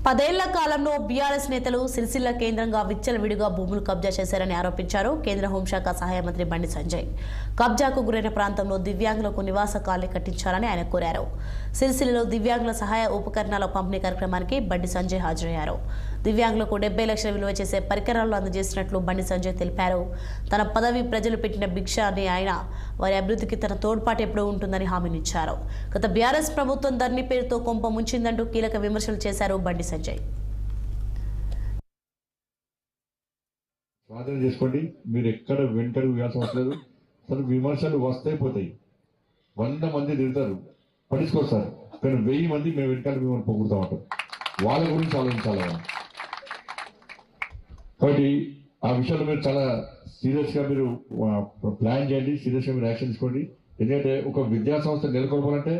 10 కాలంలో బీఆర్ఎస్ నేతలు సిరిసిల్ల కేంద్రంగా విచ్చలవిడిగా భూములు కబ్జా చేశారని ఆరోపించారు కేంద్ర హోంశాఖ సహాయ మంత్రి బండి సంజయ్. కబ్జాకు గురైన ప్రాంతంలో దివ్యాంగులకు నివాస కాలనీ కట్టించాలని ఆయన కోరారు. సిరిసిల్లలో దివ్యాంగుల సహాయ ఉపకరణాల పంపిణీ కార్యక్రమానికి బండి సంజయ్ హాజరయ్యారు. దివ్యాంగులకు 70 లక్షల విలువ చేసే పరికరాలను అందజేసినట్లు బండి సంజయ్ తెలిపారు. తన పదవి ప్రజలు పెట్టిన భిక్ష అని ఆయన వారి అభివృద్ధికి తన తోడ్పాటు ఎప్పుడూ ఉంటుందని హామీనిచ్చారు. గత బీఆర్ఎస్ ప్రభుత్వం ధరణి పేరుతో కొంప ముంచిందంటూ కీలక విమర్శలు చేశారు బండి సంజయ్. స్వాధీనం చేసుకోండి, మీరు ఎక్కడ వెంటనే వేయాల్సిన అవసరం లేదు. అసలు విమర్శలు వస్తాయి పోతాయి, 100 మంది తిడతారు, పట్టించుకొస్తారు. కానీ 1000 మంది మేము వెనకాల మిమ్మల్ని పొగుడుతూ ఉంటాం. వాళ్ళ గురించి ఆలోచించాలి. కాబట్టి ఆ విషయంలో మీరు చాలా సీరియస్ గా మీరు ప్లాన్ చేయండి, సీరియస్ గా మీరు యాక్షన్ తీసుకోండి. ఎందుకంటే ఒక విద్యా సంస్థ నెలకొల్పాలంటే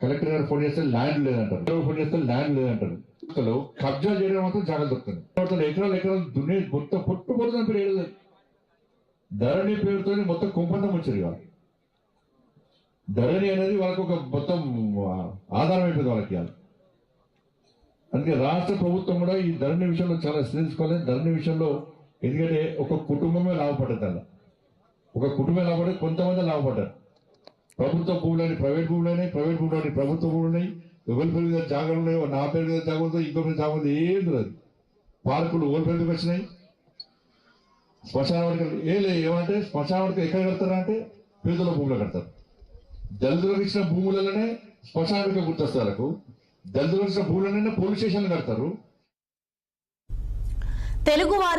కలెక్టర్ గారు ఫోన్ చేస్తే ల్యాండ్ లేదంటారు, ఫోన్ చేస్తే ల్యాండ్ లేదంటారు. కబ్జా చేయడం మాత్రం జాగ్రత్త దొరుకుతుంది. ఎకరాలు దున్నే మొత్తం పొట్టుపోతున్న పేరు ఏడలేదు. ధరణి పేరుతో మొత్తం కుంపంతం వచ్చారు. ఇవాళ ధరణి అనేది వాళ్ళకి ఒక మొత్తం ఆధారం అయిపోయింది వాళ్ళకి. అందుకే రాష్ట్ర ప్రభుత్వం కూడా ఈ ధరణి విషయంలో చాలా శ్రద్ధించుకోవాలి. ధరణి విషయంలో ఎందుకంటే ఒక కుటుంబమే లాభపడ్డది. అలా ఒక కుటుంబమే లాభపడ్డది, కొంతమంది లాభపడ్డారు. ప్రభుత్వ భూములని ప్రైవేట్ భూములని, ప్రైవేట్ భూములని ప్రభుత్వ భూములని, ఎవరి పేరు మీద జాగాలు ఉన్నాయో, నా పేరు మీద జాగ్రత్త, ఇంకో మీద జాగ్రత్త ఏం లేదు. పార్కులు ఓరి పేరు మీద వచ్చినాయి. శ్మశాన వాటికలు ఏమంటే శ్మశాన వాటికలు ఎక్కడ కడతారా అంటే పేదల భూములు కడతారు. దళితులకు ఇచ్చిన భూములలోనే శ్మశాన వాటిక గుర్తొస్తారు. దళితులకు ఇచ్చిన భూములనే పోలీస్ స్టేషన్లు కడతారు. తెలుగు వారి